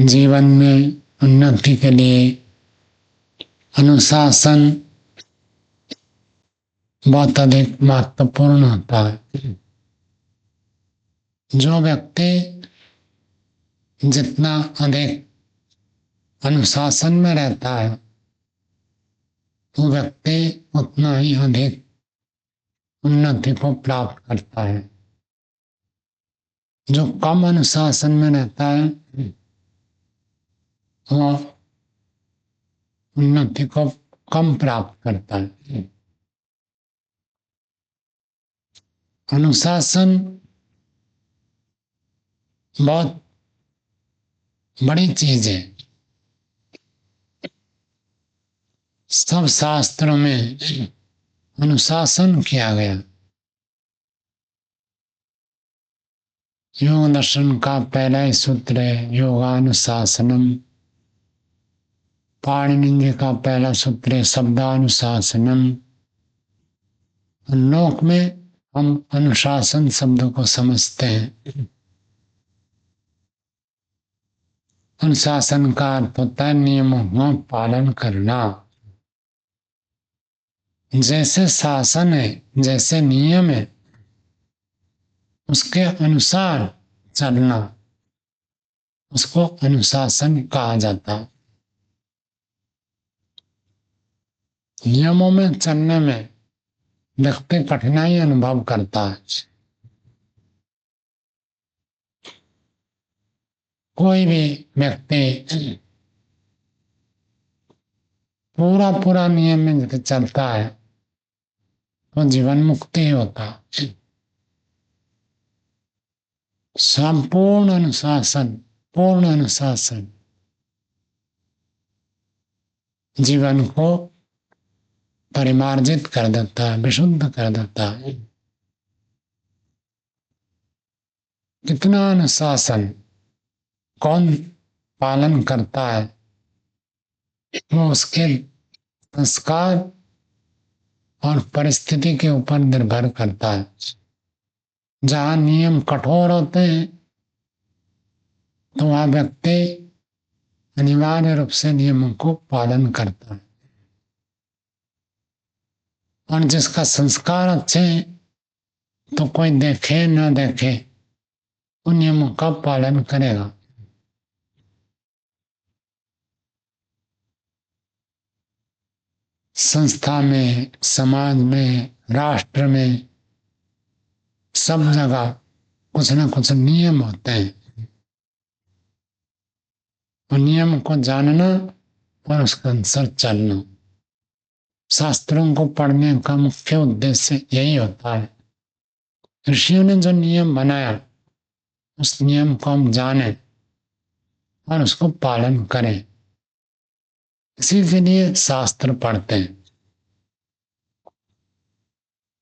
जीवन में उन्नति के लिए अनुशासन बहुत अधिक महत्वपूर्ण होता है। जो व्यक्ति जितना अधिक अनुशासन में रहता है वो व्यक्ति उतना ही अधिक उन्नति को प्राप्त करता है। जो कम अनुशासन में रहता है वो उन्नति को कम प्राप्त करता है। अनुशासन बहुत बड़ी चीज है। सब शास्त्रों में अनुशासन किया गया। योग दर्शन का पहला ही सूत्र है योगानुशासनम। पाणिनि जी का पहला सूत्र है शब्दानुशासनम। लोक में हम अनुशासन शब्द को समझते हैं। अनुशासन का अर्थ होता है नियमों का पालन करना। जैसे शासन है, जैसे नियम है, उसके अनुसार चलना, उसको अनुशासन कहा जाता है। नियमों में चलने में व्यक्ति कठिनाई अनुभव करता है। कोई भी व्यक्ति पूरा नियम में चलता है तो जीवन मुक्ति होता है। संपूर्ण अनुशासन, पूर्ण अनुशासन जीवन को परिमार्जित कर देता है, विशुद्ध कर देता है। कितना अनुशासन कौन पालन करता है वो उसके संस्कार और परिस्थिति के ऊपर निर्भर करता है। जहाँ नियम कठोर होते हैं तो वह व्यक्ति अनिवार्य रूप से नियमों को पालन करता है, और जिसका संस्कार अच्छे हैं तो कोई देखे न देखे उन नियमों का पालन करेगा। संस्था में, समाज में, राष्ट्र में, सब जगह कुछ न कुछ नियम होते हैं। और नियम को जानना और उसके अनुसार चलना शास्त्रों को पढ़ने का मुख्य उद्देश्य यही होता है। ऋषियों ने जो नियम बनाया उस नियम को हम जाने और उसको पालन करें, इसी के लिए शास्त्र पढ़ते हैं।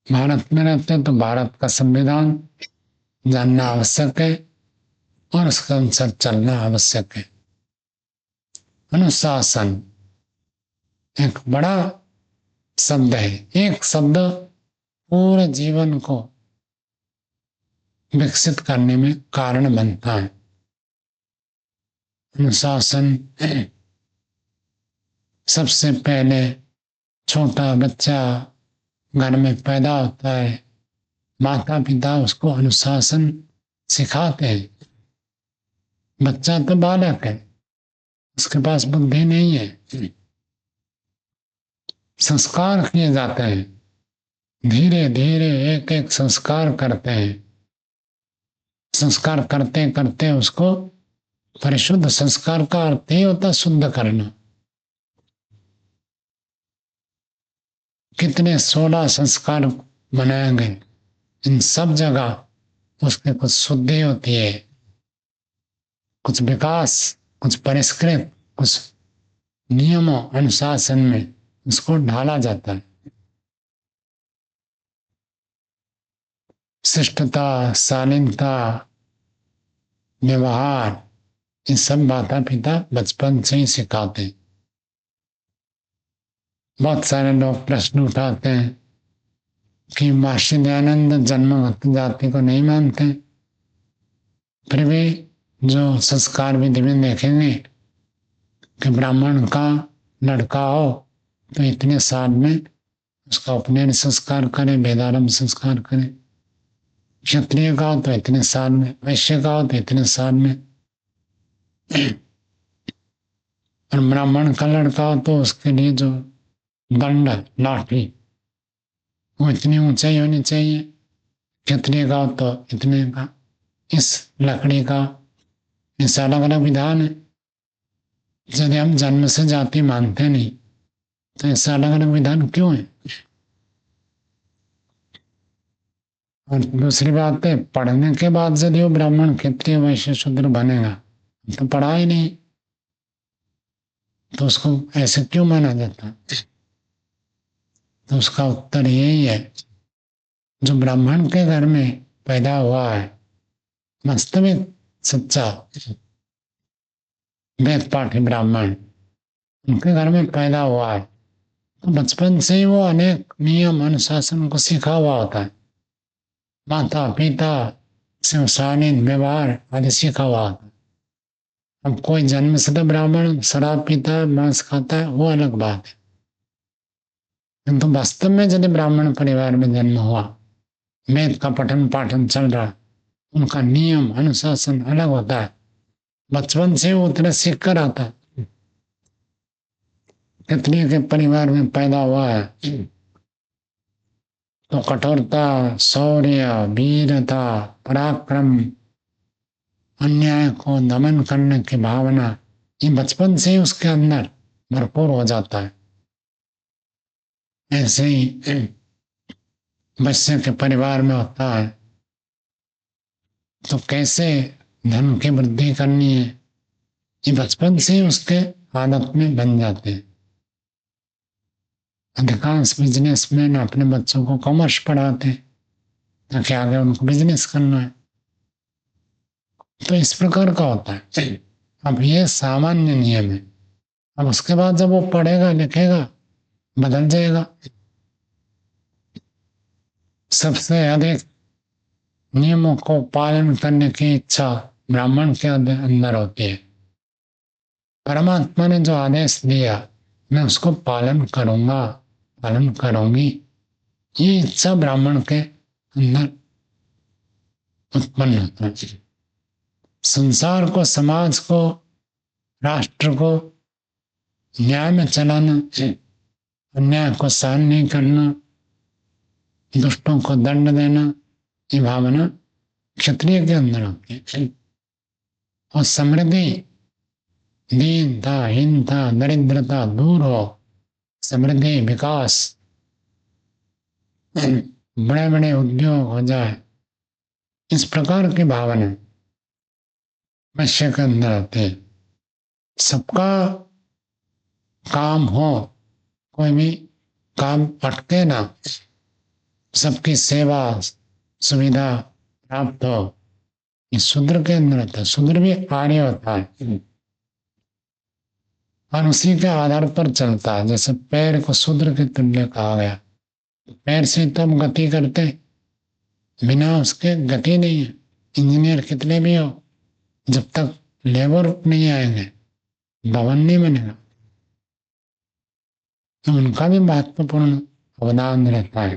भारत में रहते हैं तो भारत का संविधान जानना आवश्यक है और उसके अनुसार चलना आवश्यक है। अनुशासन एक बड़ा शब्द है। एक शब्द पूरे जीवन को विकसित करने में कारण बनता है। अनुशासन सबसे पहले छोटा बच्चा घर में पैदा होता है, माता पिता उसको अनुशासन सिखाते हैं। बच्चा तो बालक है, उसके पास बुद्धि नहीं है। संस्कार किए जाते हैं, धीरे धीरे एक एक संस्कार करते हैं। संस्कार करते करते उसको परिशुद्ध, संस्कार का अर्थ ही होता शुद्ध करना। कितने 16 संस्कार बनाए गए, इन सब जगह उसके कुछ शुद्धि होती है, कुछ विकास, कुछ परिष्कृत, कुछ नियमों अनुशासन में उसको ढाला जाता है। शिष्टता, शालीनता, व्यवहार, ये सब माता पिता बचपन से ही सिखाते हैं। बहुत सारे लोग प्रश्न उठाते हैं कि महर्षि दयानंद जन्मगत जाति को नहीं मानते, फिर भी जो संस्कार विधि में देखेंगे कि ब्राह्मण का लड़का हो तो इतने साल में उसका उपनयन संस्कार करें, वेदारंभ संस्कार करें। क्षत्रिय का हो तो इतने साल में, वैश्य का हो तो इतने साल में, और ब्राह्मण का लड़का हो तो उसके लिए जो दंड लाठी वो इतनी ऊंचाई होनी चाहिए। क्षत्रिय का हो तो इतने का, इस लकड़ी का, इस अलग अलग विधान है। यदि हम जन्म से जाति मानते नहीं तो ऐसा अलग अलग विधान क्यों है? और दूसरी बात है, पढ़ने के बाद यदि वो ब्राह्मण क्षत्रिय वैश्य शूद्र बनेगा तो पढ़ा ही नहीं, तो उसको ऐसे क्यों माना जाता? तो उसका उत्तर यही है, जो ब्राह्मण के घर में पैदा हुआ है, वास्तविक सच्चा वेद पाठी ब्राह्मण, उनके घर में पैदा हुआ है तो बचपन से ही वो अनेक नियम अनुशासन को सीखा हुआ होता है। माता पिता से शालीन व्यवहार आदि सीखा हुआ होता है। अब कोई जन्म से तो ब्राह्मण शराब पीता है, मांस खाता है, वो अलग बात है। किंतु वास्तव में यदि ब्राह्मण परिवार में जन्म हुआ, वेद का पठन पाठन चल रहा, उनका नियम अनुशासन अलग होता है, बचपन से वो उतना सीख कर आता है। क्षत्रिय के परिवार में पैदा हुआ है तो कठोरता, शौर्य, वीरता, पराक्रम, अन्याय को दमन करने की भावना, ये बचपन से ही उसके अंदर भरपूर हो जाता है। ऐसे ही वैश्य के परिवार में होता है तो कैसे धन की वृद्धि करनी है, ये बचपन से ही उसके आदत में बन जाते हैं। अधिकांश बिजनेसमैन अपने बच्चों को कॉमर्स पढ़ाते हैं ताकि आगे उनको बिजनेस करना है। तो इस प्रकार का होता है। अब ये सामान्य नियम है। अब उसके बाद जब वो पढ़ेगा लिखेगा बदल जाएगा। सबसे अधिक नियमों को पालन करने की इच्छा ब्राह्मण के अंदर होती है। परमात्मा ने जो आदेश दिया मैं उसको पालन करूंगा, पालन करूंगी, ये इच्छा ब्राह्मण के अंदर उत्पन्न होता है। संसार को, समाज को, राष्ट्र को न्याय में चलाना, अन्याय को सहन नहीं करना, दुष्टों को दंड देना, ये भावना क्षत्रिय के अंदर होती है। और समृद्धि, दीनता, हीनता, दरिद्रता दूर हो, समृद्धि, विकास, बड़े बड़े उद्योग हो जाए, इस प्रकार की भावना वैश्य के अंदर आती है। सबका काम हो, कोई भी काम अटके ना, सबकी सेवा सुविधा प्राप्त हो, ये शूद्र के अंदर होता है। शूद्र भी आर्य होता है और उसी के आधार पर चलता है। जैसे पैर को शूद्र के तुल्य कहा गया, पैर से तो हम गति करते, बिना उसके गति नहीं है। इंजीनियर कितने भी हो, जब तक लेबर नहीं आएंगे भवन नहीं बनेगा। तो उनका भी महत्वपूर्ण अवदान रहता है।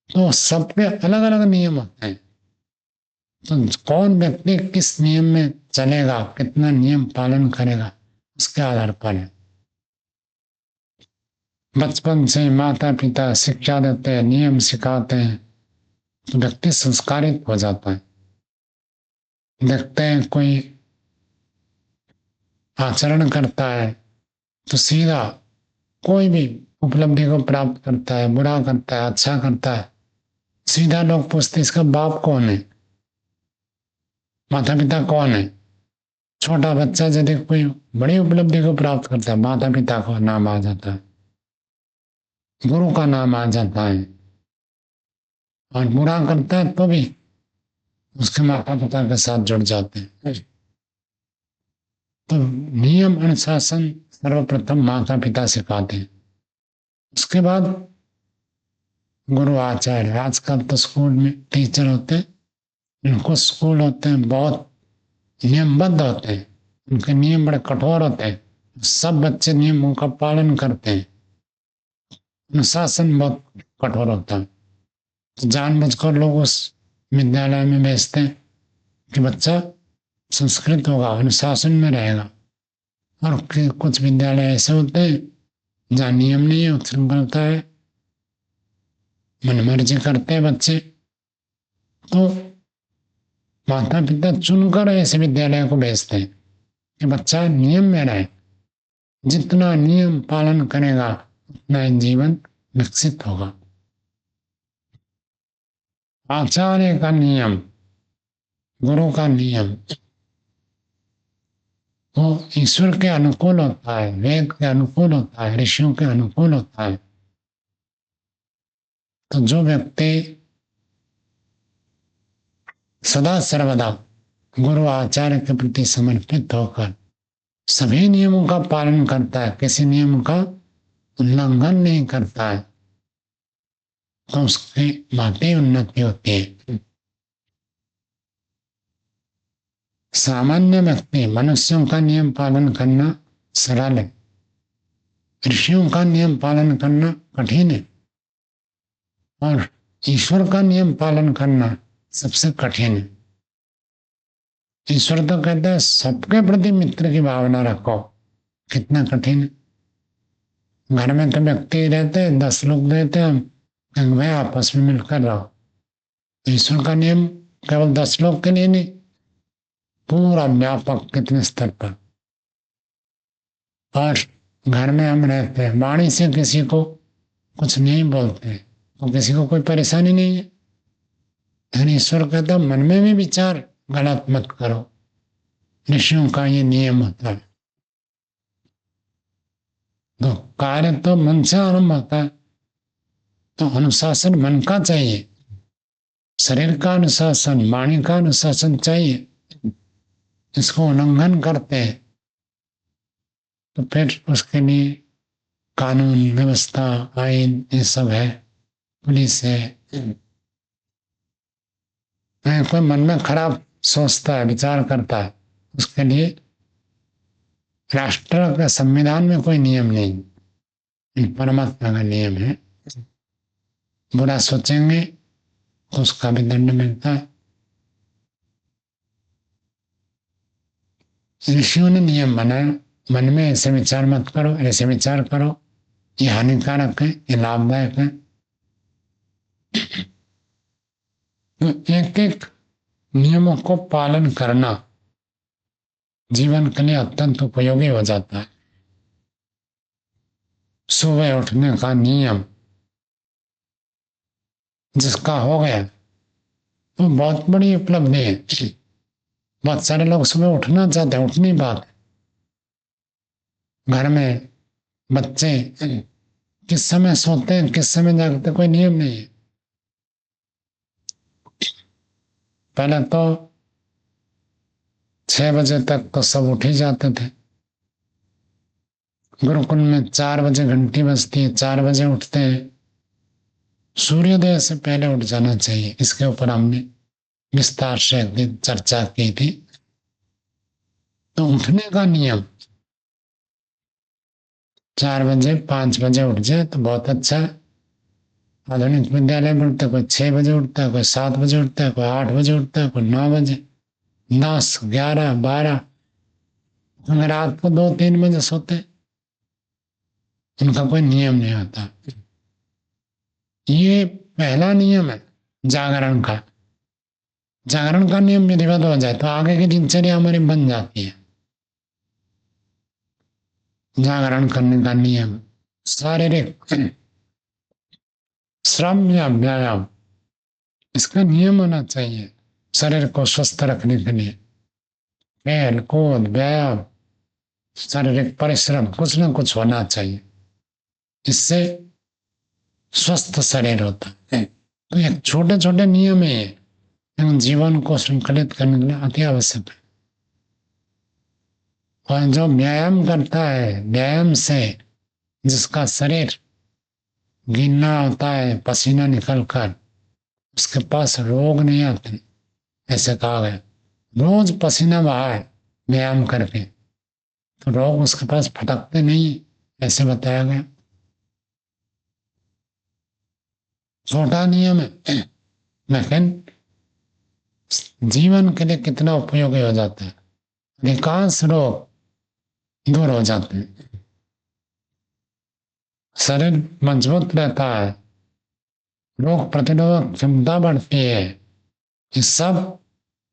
तो सबके अलग अलग नियम होते हैं। तो कौन व्यक्ति किस नियम में चलेगा, कितना नियम पालन करेगा, उसके आधार पर है। बचपन से माता पिता शिक्षा देते हैं, नियम सिखाते हैं, तो व्यक्ति संस्कारित हो जाता है। देखते हैं कोई आचरण करता है तो सीधा कोई भी उपलब्धि को प्राप्त करता है, बुरा करता है, अच्छा करता है, सीधा लोग पूछते इसका बाप कौन है, माता पिता कौन है। छोटा बच्चा यदि कोई बड़ी उपलब्धि को प्राप्त करता है, माता पिता का नाम आ जाता है, गुरु का नाम आ जाता है, और बुरा करता है तो भी उसके माता पिता के साथ जुड़ जाते हैं। तो नियम अनुशासन सर्वप्रथम माता पिता सिखाते हैं, उसके बाद गुरु आचार्य। आजकल तो स्कूल में टीचर होते हैं, इनको स्कूल होते हैं बहुत नियमबद्ध होते हैं, उनके नियम बड़े कठोर होते हैं, सब बच्चे नियमों का पालन करते हैं, अनुशासन बहुत कठोर होता है। तो जानबूझकर लोग उस विद्यालय में भेजते हैं कि बच्चा संस्कृत होगा, अनुशासन में रहेगा। और कुछ विद्यालय ऐसे होते हैं जहाँ नियम नहीं है, उच्छृंखलता है, मनमर्जी करते हैं बच्चे। तो माता पिता चुनकर ऐसे विद्यालय को भेजते हैं कि बच्चा नियम में रहे, जितना नियम पालन करेगा उतना जीवन विकसित होगा। आचार्य का नियम, गुरु का नियम वो ईश्वर के अनुकूल होता है, वेद के अनुकूल होता है, ऋषियों के अनुकूल होता है। तो जो व्यक्ति सदा सर्वदा गुरु आचार्य के प्रति समर्पित होकर सभी नियमों का पालन करता है, किसी नियम का उल्लंघन नहीं करता है, तो उसकी बातें उन्नति होती है। सामान्य व्यक्ति, मनुष्यों का नियम पालन करना सरल है, ऋषियों का नियम पालन करना कठिन है, और ईश्वर का नियम पालन करना सबसे कठिन है। ईश्वर तो कहता है सबके प्रति मित्र की भावना रखो, कितना कठिन है। घर में तो व्यक्ति रहते हैं, 10 लोग रहते हैं, भाई आपस में मिलकर रहो। ईश्वर का नियम केवल 10 लोग के लिए नहीं, पूरा व्यापक कितने स्तर पर। और घर में हम रहते हैं, वाणी से किसी को कुछ नहीं बोलते तो किसी को कोई परेशानी नहीं है। लेकिन ईश्वर कहता मन में भी विचार गलत मत करो, ऋषियों का ये नियम होता है। तो कार्य तो मन से आरंभ होता है, तो अनुशासन मन का चाहिए, शरीर का अनुशासन, वाणी का अनुशासन चाहिए। इसको उल्लंघन करते हैं तो फिर उसके लिए कानून व्यवस्था, आइन ये सब है, पुलिस है। कोई मन में खराब सोचता है, विचार करता है, उसके लिए राष्ट्र का संविधान में कोई नियम नहीं, परमात्मा का नियम है। बुरा सोचेंगे तो उसका भी दंड मिलता है। ऋषियों ने नियम बनाया, मन में ऐसे विचार मत करो, ऐसे विचार करो, ये हानिकारक है, ये लाभदायक है। तो एक एक नियमों को पालन करना जीवन के लिए अत्यंत उपयोगी हो जाता है। सुबह उठने का नियम जिसका हो गया वो बहुत बड़ी उपलब्धि है। बहुत सारे लोग सुबह उठना चाहते हैं, उठ नहीं पाते। घर में बच्चे किस समय सोते हैं, किस समय जागते, कोई नियम नहीं है। पहले तो 6 बजे तक तो सब उठ ही जाते थे। गुरुकुल में 4 बजे घंटी बजती है, 4 बजे उठते हैं। सूर्योदय से पहले उठ जाना चाहिए, इसके ऊपर हमने विस्तार से एक दिन चर्चा की थी। तो उठने का नियम 4 बजे 5 बजे उठ जाए तो बहुत अच्छा है। आधुनिक विद्यालय में उठते, कोई 6 बजे उठता है, कोई 7 बजे उठता है, कोई 8 बजे उठता है, कोई 9 बजे, 10, 11, 12, रात को 2-3 बजे सोते। उनका कोई नियम नहीं होता। ये पहला नियम है जागरण का। जागरण का नियम विधिवत हो जाए तो आगे की दिनचर्या हमारी बन जाती है। जागरण करने का नियम, शारीरिक श्रम या व्यायाम, इसका नियम होना चाहिए शरीर को स्वस्थ रखने के लिए। खेल कूद, व्यायाम, शारीरिक परिश्रम, कुछ ना कुछ होना चाहिए, इससे स्वस्थ शरीर होता है। तो ये छोटे छोटे नियम है, लेकिन जीवन को संकलित करने के लिए अति आवश्यक है। और जो व्यायाम करता है, व्यायाम से जिसका शरीर गीला होता है, पसीना निकलकर, उसके पास रोग नहीं आते, ऐसे कहा गया। रोज पसीना बहाए व्यायाम करके तो रोग उसके पास फटकते नहीं, ऐसे बताया गया। छोटा नियम है लेकिन जीवन के लिए कितना उपयोगी हो जाता है। अधिकांश रोग दूर हो जाते हैं, शरीर मजबूत रहता है, रोग प्रतिरोधक क्षमता बढ़ती है। ये सब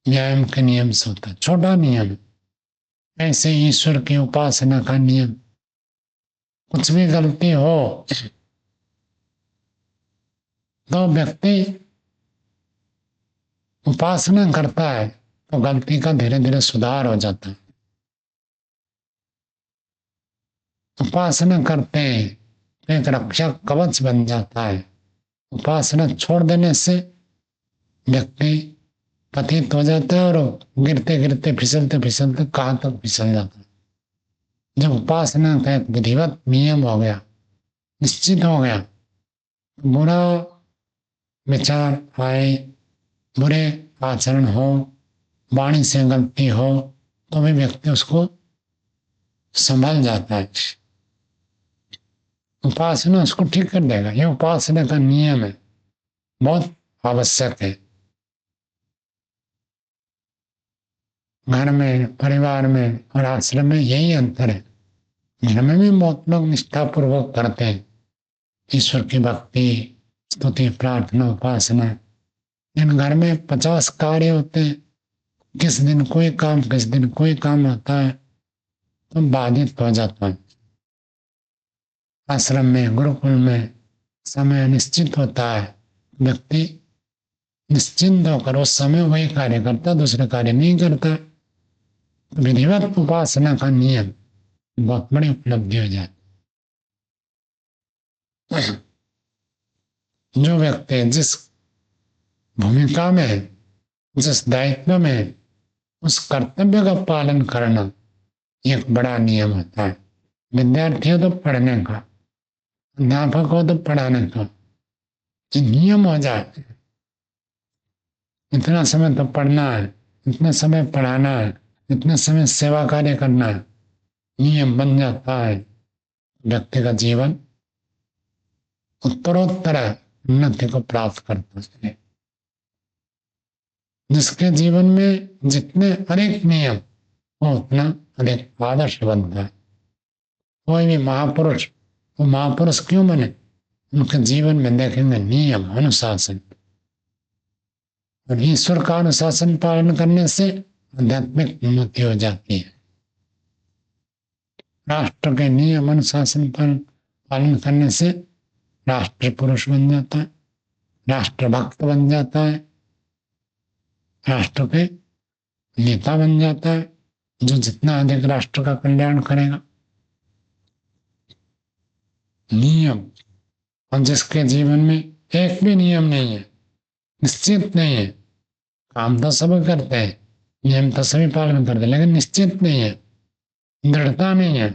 व्यायाम के नियम से होता है। छोटा नियम, ऐसे ईश्वर की उपासना का नियम। कुछ भी गलती हो तो व्यक्ति उपासना करता है तो गलती का धीरे धीरे सुधार हो जाता है। उपासना करते हैं तो एक रक्षा कवच बन जाता है। उपासना छोड़ देने से व्यक्ति पतित हो जाता है और गिरते गिरते फिसलते फिसलते कहां तक फिसल जाता है। जब उपासना का एक विधिवत नियम हो गया, निश्चित हो गया, बुरा विचार आए, बुरे आचरण हो, वाणी से गलती हो तो भी व्यक्ति उसको संभल जाता है। उपासना उसको ठीक कर देगा। ये उपासना का नियम है, बहुत आवश्यक है। घर में, परिवार में और आश्रम में यही अंतर है। घर में भी बहुत लोग निष्ठापूर्वक करते हैं ईश्वर की भक्ति, स्तुति, प्रार्थना, उपासना। इन घर में 50 कार्य होते हैं, किस दिन कोई काम, किस दिन कोई काम होता है तो बाधित हो जाता है। आश्रम में, गुरुकुल में समय निश्चित होता है, व्यक्ति निश्चिंत होकर उस समय वही कार्य करता, दूसरे कार्य नहीं करता। विधिवत उपासना का नियम बहुत बड़ी उपलब्धि हो जाती। जो व्यक्ति जिस भूमिका में, जिस दायित्व में, उस कर्तव्य का पालन करना एक बड़ा नियम होता है। विद्यार्थी हो तो पढ़ने का, अध्यापक हो तो पढ़ाने का। नियम हो जाए, इतना समय तो पढ़ना है, इतना समय पढ़ाना है, इतना समय सेवा कार्य करना है, नियम बन जाता है। व्यक्ति का जीवन उत्तरोत्तर उन्नति को प्राप्त करता है। जिसके जीवन में जितने अनेक नियम हो उतना अधिक आदर्श बनता है। कोई भी महापुरुष, वो महापुरुष क्यों बने? उनके जीवन में देखेंगे नियम, अनुशासन। और ईश्वर का अनुशासन पालन करने से आध्यात्मिक उन्नति हो जाती है। राष्ट्र के नियम अनुशासन पालन करने से राष्ट्र पुरुष बन जाता है, राष्ट्रभक्त बन जाता है, राष्ट्र के नेता बन जाता है, जो जितना अधिक राष्ट्र का कल्याण करेगा। नियम, और जिसके जीवन में एक भी नियम नहीं है, निश्चित नहीं है, काम तो सभी करते हैं, नियम तो सभी पालन करते हैं, लेकिन निश्चित नहीं है, दृढ़ता नहीं है,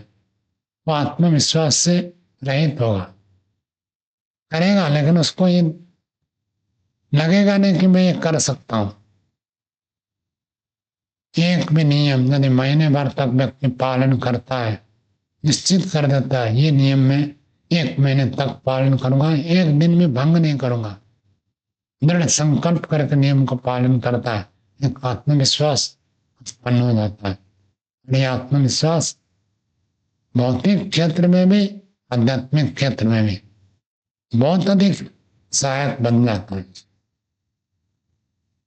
वो आत्मविश्वास से रहित होगा। करेगा लेकिन उसको ये लगेगा नहीं कि मैं ये कर सकता हूं। एक भी नियम यदि महीने भर तक व्यक्ति पालन करता है, निश्चित कर देता है ये नियम में 1 महीने तक पालन करूंगा, एक दिन भी भंग नहीं करूंगा, दृढ़ संकल्प करके नियम का पालन करता है, एक आत्मविश्वास उत्पन्न हो जाता है। ये आत्मविश्वास भौतिक क्षेत्र में भी, आध्यात्मिक क्षेत्र में भी बहुत अधिक सहायक बन जाता है।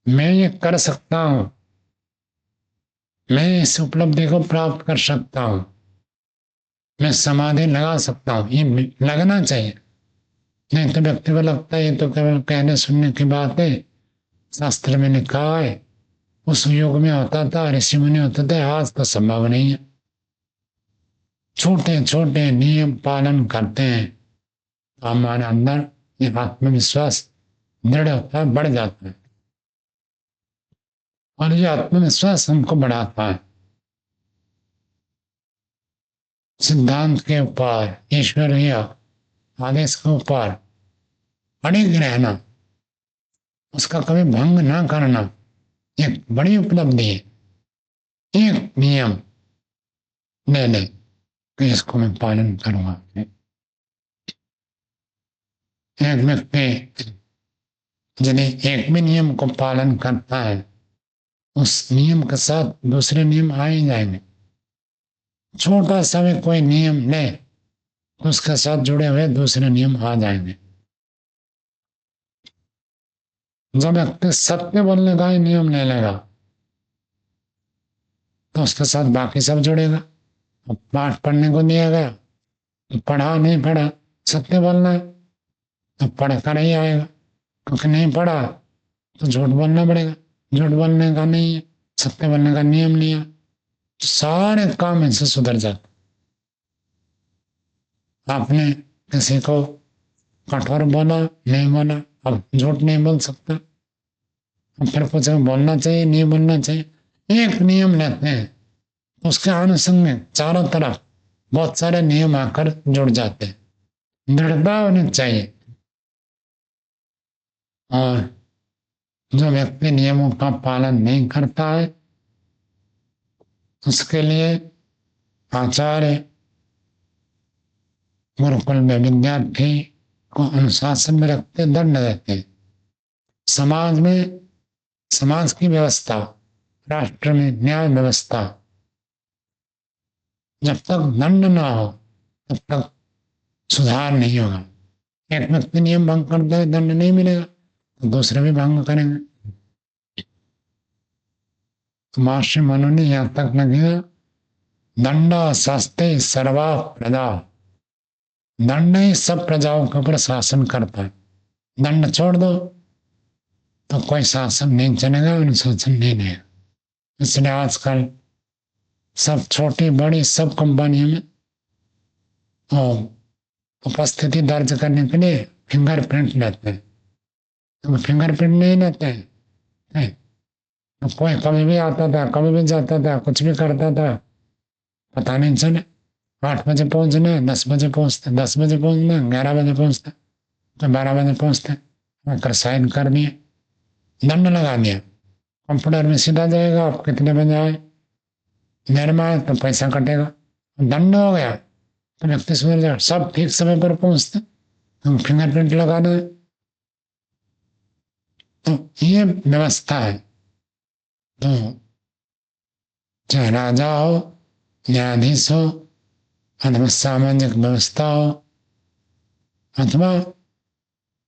मैं ये कर सकता हूं, मैं इस उपलब्धि को प्राप्त कर सकता हूं, मैं समाधि लगा सकता हूं, ये लगना चाहिए। नहीं तो व्यक्ति को लगता है ये तो केवल कहने सुनने की बात है, शास्त्र में लिखा है, उस युग में होता था, ऋषि मुनि होते थे, आज तो संभव नहीं है। छोटे छोटे नियम पालन करते हैं तो हमारे अंदर ये आत्मविश्वास दृढ़ होता है, बढ़ जाता है। और ये आत्मविश्वास हमको बढ़ाता है सिद्धांत के ऊपर, ईश्वरीय आदेश के ऊपर अड़िग रहना, उसका कभी भंग ना करना, एक बड़ी उपलब्धि है। एक नियम ले ले कि इसको मैं पालन करूंगा। एक व्यक्ति यदि एक भी नियम को पालन करता है, उस नियम के साथ दूसरे नियम आ ही जाएंगे। छोटा सा भी कोई नियम ले, उसके साथ जुड़े हुए दूसरे नियम आ जाएंगे। जब व्यक्ति सत्य बोलने का ही नियम ले लेगा, तो उसके साथ बाकी सब जुड़ेगा। अब पाठ पढ़ने को दिया गया, तो पढ़ा नहीं पढ़ा, सत्य बोलना है, तो पढ़ कर ही आएगा। क्योंकि नहीं पढ़ा तो झूठ बोलना पड़ेगा, झूठ बोलने का नहीं है, सत्य बोलने का नियम नहीं है, तो सारे काम इनसे सुधर जाते। आपने किसी को कठोर बोला, नहीं बोला, अब झूठ नहीं बोल सकता, अब फिर कुछ बोलना चाहिए, नहीं बोलना चाहिए। एक नियम लेते हैं, उसके अनुसंग में चारों तरफ बहुत सारे नियम आकर जुड़ जाते हैं। दृढ़ता होनी चाहिए। और जो व्यक्ति नियमों का पालन नहीं करता है, उसके लिए आचार्य गुरुकुल में विद्यार्थी को अनुशासन में रखते, दंड देते। समाज में, समाज की व्यवस्था, राष्ट्र में न्याय व्यवस्था, जब तक दंड ना हो तब तक सुधार नहीं होगा। एक व्यक्ति नियम भंग करता है, दंड नहीं मिलेगा, तो दूसरे भी भंग करेंगे। तो महर्षि मनु ने यहां तक न किया, दंडा शास्ते सर्वा प्रजा। दंड ही सब प्रजाओं के ऊपर शासन करता है। दंड छोड़ दो तो कोई शासन नहीं चलेगा, अनुशासन नहीं रहेगा। इसलिए आजकल सब छोटी बड़ी सब कंपनियों में उपस्थिति दर्ज करने के लिए फिंगरप्रिंट लेते हैं। तो फिंगरप्रिंट नहीं लेते हैं, तो कोई कभी भी आता था, कभी भी जाता था, कुछ भी करता था, पता नहीं चले। 8 बजे पहुंचना है, 10 बजे पहुंचते, 10 बजे पहुंचना, 11 बजे पहुंचते, तो 12 बजे पहुंचते, कर साइन कर दिए, दंड लगा दिया। कंप्यूटर में सीधा जाएगा, आप कितने बजे आए, देर में आए तो पैसा कटेगा। दंड हो गया तो व्यक्ति सुधर जाए, सब ठीक समय पर पहुंचते, हम फिंगरप्रिंट लगा दें। तो ये व्यवस्था है। तो चाहे राजा हो, न्यायाधीश हो, अथवा सामाजिक व्यवस्था हो, अथवा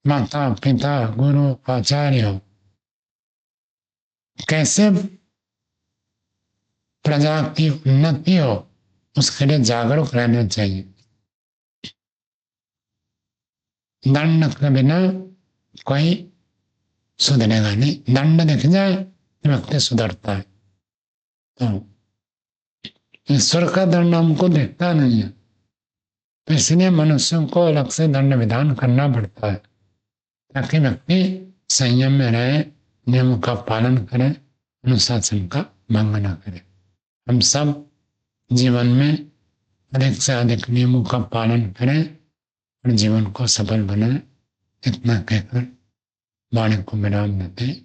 माता पिता गुरु आचार्य हो, कैसे प्रजा की उन्नति हो उसके लिए जागरूक रहना चाहिए। दंड के बिना कोई सुधरेगा नहीं। दंड दिख जाए तो व्यक्ति सुधरता है। तो ईश्वर का दंड हमको दिखता नहीं है, तो इसलिए मनुष्यों को अलग से दंड विधान करना पड़ता है, ताकि व्यक्ति संयम में रहे, नियमों का पालन करे, अनुशासन का भंग न करे। हम सब जीवन में अधिक से अधिक नियमों का पालन करें और जीवन को सफल बनाए। इतना कहकर वाणी को विराम देते हैं।